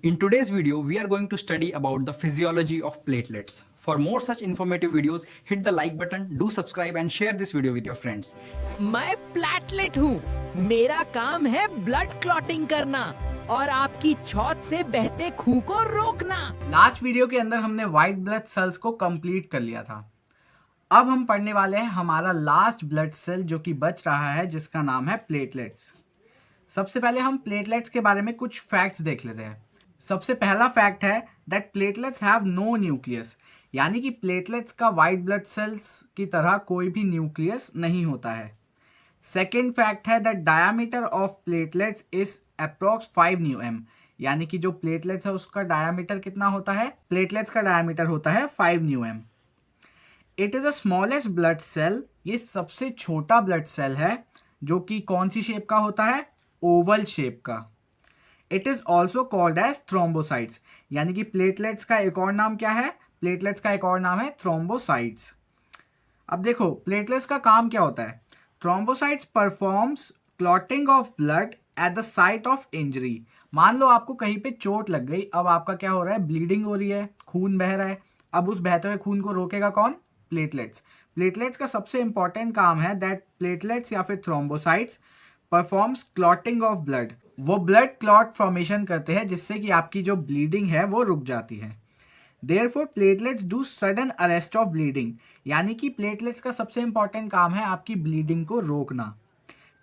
In today's video, we are going to study about the physiology of platelets. For more such informative videos, hit the like button, do subscribe and share this video with your friends. मैं platelet हूँ। मेरा काम है blood clotting करना और आपकी छौत से बहते खून को रोकना। लास्ट वीडियो के अंदर हमने व्हाइट ब्लड सेल्स को कंप्लीट कर लिया था। अब हम पढ़ने वाले हैं हमारा लास्ट ब्लड सेल जो कि बच रहा है, जिसका नाम है प्लेटलेट्स। सबसे पहले हम प्लेटलेट्स के बारे में कुछ फैक्ट्स देख लेते हैं। सबसे पहला फैक्ट है that platelets have no nucleus, यानी कि प्लेटलेट्स का व्हाइट ब्लड सेल्स की तरह कोई भी न्यूक्लियस नहीं होता है। सेकेंड फैक्ट है that diameter of platelets is approx 5 न्यूएम, यानी कि जो प्लेटलेट्स है उसका डायामीटर कितना होता है? प्लेटलेट्स का डायामीटर होता है 5 न्यूएम। It is a smallest blood cell, ये सबसे छोटा ब्लड सेल है जो कि कौन सी शेप का होता है? ओवल शेप का। It is also called as thrombocytes, यानी कि प्लेटलेट्स का एक और नाम क्या है? प्लेटलेट्स का एक और नाम है थ्रोम्बोसाइट्स। अब देखो प्लेटलेट्स का काम क्या होता है। Thrombocytes performs clotting of blood at the site of injury. मान लो आपको कहीं पे चोट लग गई, अब आपका क्या हो रहा है? ब्लीडिंग हो रही है, खून बह रहा है। अब उस बहते हुए खून को रोकेगा कौन? प्लेटलेट्स। प्लेटलेट्स का सबसे इंपॉर्टेंट काम है दैट प्लेटलेट्स या फिर thrombocytes performs clotting of blood. वो ब्लड क्लॉट फॉर्मेशन करते हैं जिससे कि आपकी जो ब्लीडिंग है वो रुक जाती है। Therefore platelets do sudden arrest of bleeding, यानी कि प्लेटलेट्स का सबसे इंपॉर्टेंट काम है आपकी ब्लीडिंग को रोकना।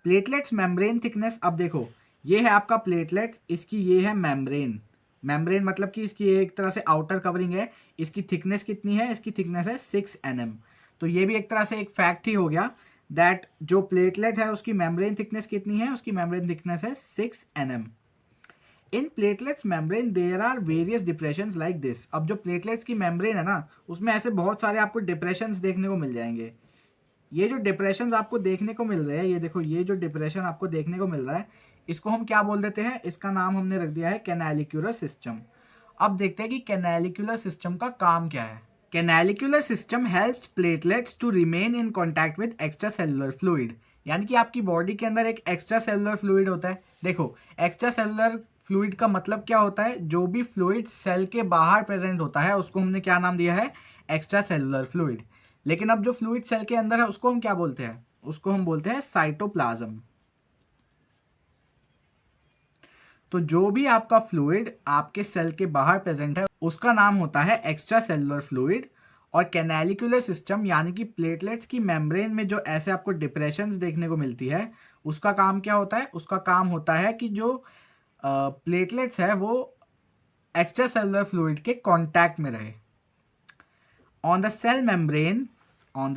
प्लेटलेट्स मेम्ब्रेन थिकनेस, अब देखो ये है आपका प्लेटलेट्स, इसकी ये है मेम्ब्रेन। मेम्ब्रेन मतलब कि इसकी एक तरह से आउटर कवरिंग है। इसकी थिकनेस कितनी है? इसकी थिकनेस है 6 nm। तो ये भी एक तरह से एक फैक्ट ही हो गया दैट जो प्लेटलेट है उसकी मेम्ब्रेन थिकनेस कितनी है? उसकी मेम्ब्रेन थिकनेस है 6 nm। In platelets membrane there are various depressions like this. अब जो प्लेटलेट्स की मेम्ब्रेन है ना, उसमें ऐसे बहुत सारे आपको डिप्रेशंस देखने को मिल जाएंगे। ये जो डिप्रेशंस आपको देखने को मिल रहे हैं, ये देखो ये जो डिप्रेशन आपको देखने को मिल रहा है, इसको हम क्या बोल देते हैं? इसका नाम हमने रख दिया है कैनालिक्यूलर सिस्टम। अब देखते हैं कि कैनालिक्यूलर सिस्टम का काम क्या है। Canalicular system helps platelets to remain in contact with extra cellular fluid, यानी कि आपकी बॉडी के अंदर एक एक्स्ट्रा सेलुलर फ्लूइड होता है। देखो एक्स्ट्रा सेलुलर फ्लूइड का मतलब क्या होता है? जो भी फ्लूइड सेल के बाहर प्रेजेंट होता है उसको हमने क्या नाम दिया है? Extra cellular fluid. लेकिन अब जो फ्लूइड सेल के अंदर है उसको हम क्या बोलते हैं? उसको हम बोलते हैं साइटोप्लाज्म। तो जो भी आपका फ्लूइड आपके सेल के बाहर प्रेजेंट है उसका नाम होता है एक्स्ट्रा सेलुलर फ्लूइड। और कैनालिक्यूलर सिस्टम यानी कि प्लेटलेट्स की मेम्ब्रेन में जो ऐसे आपको डिप्रेशंस देखने को मिलती है, उसका काम क्या होता है? उसका काम होता है कि जो प्लेटलेट्स है वो एक्स्ट्रा सेलुलर फ्लूइड के कांटेक्ट में रहे। On the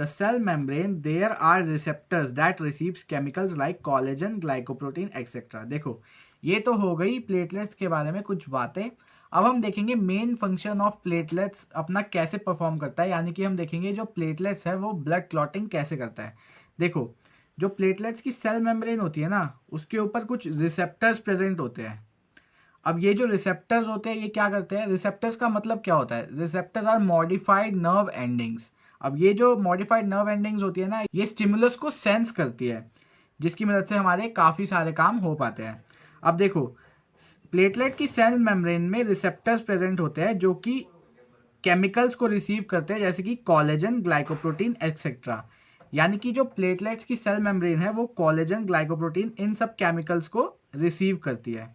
cell membrane there are receptors that receives chemicals like collagen, glycoprotein etcetera. देखो ये तो हो गई प्लेटलेट्स के बारे में कुछ बातें। अब हम देखेंगे मेन फंक्शन ऑफ प्लेटलेट्स अपना कैसे परफॉर्म करता है, यानी कि हम देखेंगे जो प्लेटलेट्स है वो ब्लड क्लॉटिंग कैसे करता है। देखो जो प्लेटलेट्स की सेल मेम्ब्रेन होती है ना, उसके ऊपर कुछ रिसेप्टर्स प्रेजेंट होते हैं। अब ये जो रिसेप्टर्स होते हैं ये क्या करते हैं? रिसेप्टर्स का मतलब क्या होता है? Receptors are modified nerve endings. अब ये जो मॉडिफाइड नर्व एंडिंग्स होती है ना, ये स्टिमुलस को सेंस करती है, जिसकी मदद से हमारे काफ़ी सारे काम हो पाते हैं। अब देखो प्लेटलेट की सेल मेम्ब्रेन में रिसेप्टर्स प्रेजेंट होते हैं जो कि केमिकल्स को रिसीव करते हैं, जैसे कि कोलेजन, ग्लाइकोप्रोटीन एक्सेट्रा। यानी कि जो प्लेटलेट्स की सेल मेम्ब्रेन है वो कोलेजन, ग्लाइकोप्रोटीन इन सब केमिकल्स को रिसीव करती है।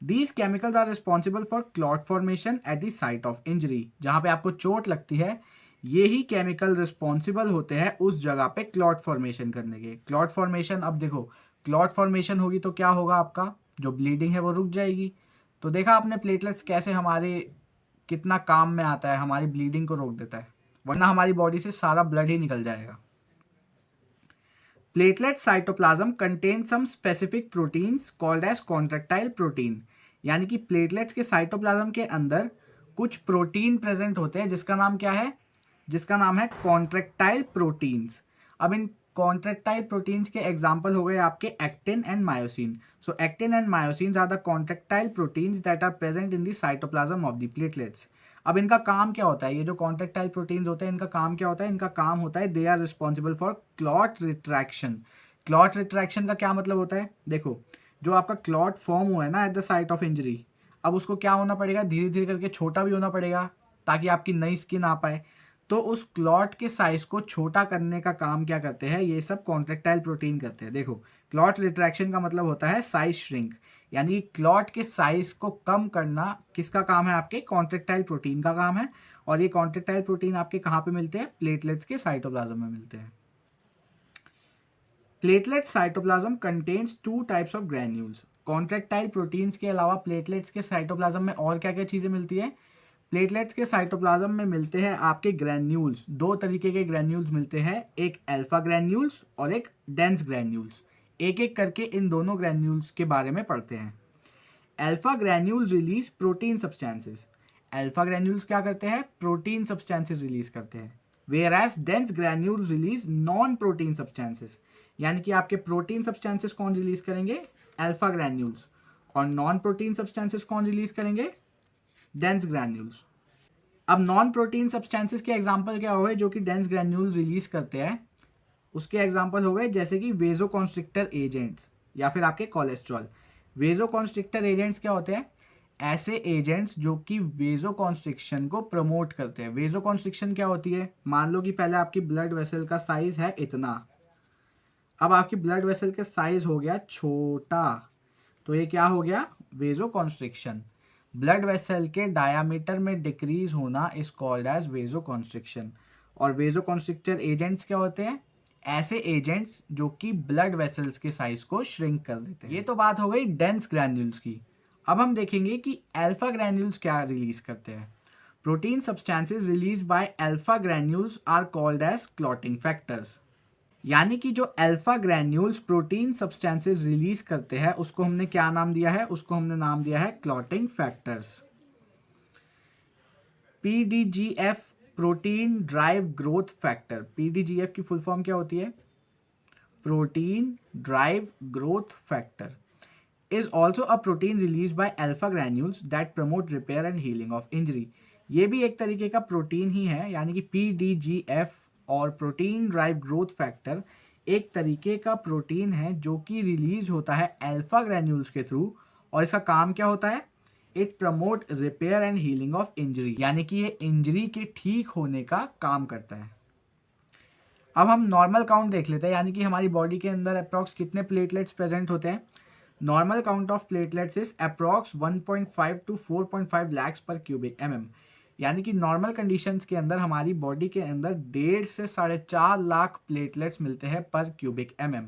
These chemicals are responsible for clot formation at the site of injury। जहाँ पे आपको चोट लगती है ये ही केमिकल रिस्पॉन्सिबल होते हैं उस जगह पे क्लॉट फॉर्मेशन करने के। क्लॉट फॉर्मेशन, अब देखो क्लॉट फॉर्मेशन होगी तो क्या होगा? आपका जो ब्लीडिंग है वो रुक जाएगी। तो देखा आपने प्लेटलेट्स कैसे हमारे कितना काम में आता है, हमारी ब्लीडिंग को रोक देता है, वरना हमारी बॉडी से सारा ब्लड ही निकल जाएगा। Platelet cytoplasm contain some specific proteins called as contractile protein, यानी कि प्लेटलेट्स के साइटोप्लाज्म के अंदर कुछ प्रोटीन प्रेजेंट होते हैं जिसका नाम क्या है? जिसका नाम है कॉन्ट्रेक्टाइल प्रोटीन्स। अब इन कॉन्ट्रेक्टाइल प्रोटीन्स के एग्जाम्पल हो गए आपके actin and myosin. So actin and myosin are the contractile proteins that are present in the cytoplasm of the platelets. अब इनका काम क्या होता है? ये जो कॉन्ट्रेक्टाइल प्रोटीन्स होते हैं इनका काम क्या होता है? इनका काम होता है they are responsible for clot retraction. Clot retraction का क्या मतलब होता है? देखो जो आपका क्लॉट फॉर्म हुआ है ना at the site of injury, अब उसको क्या होना पड़ेगा, धीरे धीरे करके छोटा भी होना पड़ेगा ताकि आपकी नई स्किन आ पाए। तो उस क्लॉट के साइज को छोटा करने का काम क्या करते हैं, ये सब कॉन्ट्रेक्टाइल प्रोटीन करते हैं। देखो, क्लॉट रिट्रैक्शन का मतलब होता है साइज श्रिंक, यानी क्लॉट के साइज को कम करना किसका काम है, आपके कॉन्ट्रेक्टाइल प्रोटीन का काम है। और ये कॉन्ट्रेक्टाइल प्रोटीन आपके कहाँ पे मिलते हैं, प्लेटलेट्स के साइटोप्लाज्म में मिलते हैं। Platelet cytoplasm contains 2 types of granules. Contractile proteins के अलावा प्लेटलेट्स के साइटोप्लाज्म में और क्या क्या चीज़ें मिलती हैं, प्लेटलेट्स के साइटोप्लाज्म में मिलते हैं आपके ग्रैन्यूल्स। 2 तरीके के ग्रैन्यूल्स मिलते हैं, एक अल्फा ग्रैन्यूल्स और एक डेंस ग्रैन्यूल्स। एक एक करके इन दोनों ग्रैन्यूल्स के बारे में पढ़ते हैं। Alpha granules release protein substances. Alpha granules क्या करते हैं, प्रोटीन सब्सटेंसेस रिलीज करते हैं। Whereas dense granules release non protein substances, यानी कि आपके प्रोटीन सब्सटेंसेस कौन रिलीज करेंगे, अल्फा ग्रैन्यूल्स, और नॉन प्रोटीन सब्सटेंसेस कौन रिलीज करेंगे, डेंस ग्रैन्यूल्स। अब नॉन प्रोटीन सब्सटेंसेस के एग्जांपल क्या हो गए जो कि डेंस ग्रैन्यूल्स रिलीज करते हैं, उसके एग्जांपल हो गए जैसे कि वेजोकॉन्स्ट्रिक्टर एजेंट्स या फिर आपके कोलेस्ट्रॉल। वेजोकॉन्स्ट्रिक्टर एजेंट्स क्या होते हैं, ऐसे एजेंट्स जो कि वेजोकॉन्स्ट्रिक्शन को प्रमोट करते हैं। वेजोकॉन्स्ट्रिक्शन क्या होती है, मान लो कि पहले आपकी ब्लड वेसल का साइज है इतना, अब आपकी ब्लड वेसल का साइज हो गया छोटा, तो ये क्या हो गया, वेजोकॉन्स्ट्रिक्शन। ब्लड वेसल के डायामीटर में डिक्रीज होना इज कॉल्ड एज वेजोकॉन्स्ट्रिक्शन। और वेजोकॉन्स्ट्रिक्टर एजेंट्स क्या होते हैं, ऐसे एजेंट्स जो कि ब्लड वेसल्स के साइज को श्रिंक कर देते हैं। ये तो बात हो गई डेंस ग्रैन्यूल्स की। अब हम देखेंगे कि अल्फा ग्रैन्यूल्स क्या रिलीज करते हैं। Protein substances release by alpha granules are called as clotting factors, यानी कि जो alpha granules protein substances release करते हैं उसको हमने क्या नाम दिया है, उसको हमने नाम दिया है clotting factors. PDGF, protein drive growth factor. PDGF की फुल फॉर्म क्या होती है, protein drive growth factor is also a protein release by alpha granules that promote repair and healing of injury. ये भी एक तरीके का प्रोटीन ही है, यानी कि पीडीजीएफ और प्रोटीन ड्राइव ग्रोथ फैक्टर एक तरीके का प्रोटीन है जो कि रिलीज होता है अल्फा ग्रैन्यूल्स के थ्रू, और इसका काम क्या होता है, it promote repair and healing of injury, यानी कि ये इंजरी के ठीक होने का काम करता है। अब हम नॉर्मल काउंट देख लेते हैं, यानी कि हमारी बॉडी के अंदर अप्रॉक्स कितने प्लेटलेट्स प्रेजेंट होते हैं। Normal count of platelets is approx 1.5 to 4.5 lakhs per cubic mm, यानी कि नॉर्मल कंडीशंस के अंदर हमारी बॉडी के अंदर 1.5 से 4.5 लाख प्लेटलेट्स मिलते हैं पर क्यूबिक mm।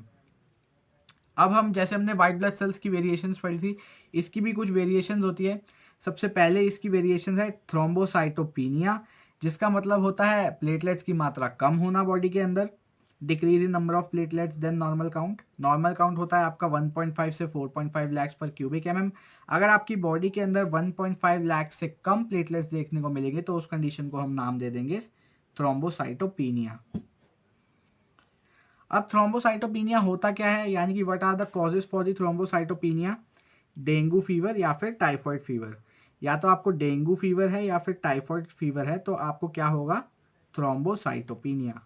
अब हम जैसे हमने वाइट ब्लड सेल्स की वेरिएशंस पढ़ी थी, इसकी भी कुछ वेरिएशंस होती है। सबसे पहले इसकी वेरिएशन है थ्रोम्बोसाइटोपिनिया, जिसका मतलब होता है प्लेटलेट्स की मात्रा कम होना बॉडी के अंदर, decrease in number of platelets than normal count. Normal count होता है आपका 1.5 से 4.5 लाख पर क्यूबिक mm। अगर आपकी बॉडी के अंदर 1.5 लाख से कम प्लेटलेट्स देखने को मिलेंगे तो उस कंडीशन को हम नाम दे देंगे थ्रोम्बोसाइटोपिनिया। अब थ्रोम्बोसाइटोपिनिया होता क्या है, यानी कि what are the causes for the thrombocytopenia, dengue fever या फिर टाइफॉइड फीवर। या तो आपको डेंगू फीवर है या फिर टाइफॉइड फीवर है तो आपको क्या होगा, थ्रोम्बोसाइटोपिनिया।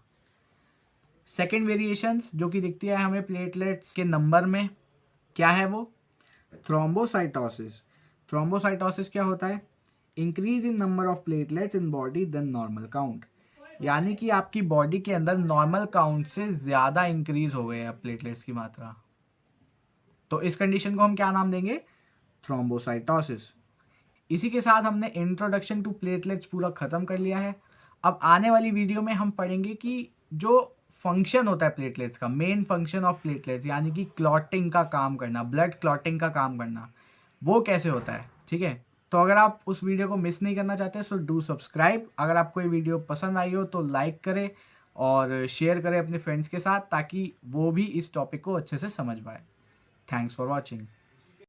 सेकेंड वेरिएशंस जो कि दिखती है हमें प्लेटलेट्स के नंबर में, क्या है वो, थ्रोम्बोसाइटोसिस। थ्रोम्बोसाइटोसिस क्या होता है, increase in number of platelets in body than normal count, यानी कि आपकी बॉडी के अंदर नॉर्मल काउंट से ज़्यादा इंक्रीज हो गए हैं प्लेटलेट्स की मात्रा, तो इस कंडीशन को हम क्या नाम देंगे, थ्रोम्बोसाइटोसिस। इसी के साथ हमने इंट्रोडक्शन टू प्लेटलेट्स पूरा ख़त्म कर लिया है। अब आने वाली वीडियो में हम पढ़ेंगे कि जो फंक्शन होता है प्लेटलेट्स का, मेन फंक्शन ऑफ प्लेटलेट्स, यानी कि क्लॉटिंग का काम करना, ब्लड क्लॉटिंग का काम करना, वो कैसे होता है। ठीक है, तो अगर आप उस वीडियो को मिस नहीं करना चाहते सो डू सब्सक्राइब। अगर आपको ये वीडियो पसंद आई हो तो लाइक करें और शेयर करें अपने फ्रेंड्स के साथ ताकि वो भी इस टॉपिक को अच्छे से समझ पाए। Thanks for watching.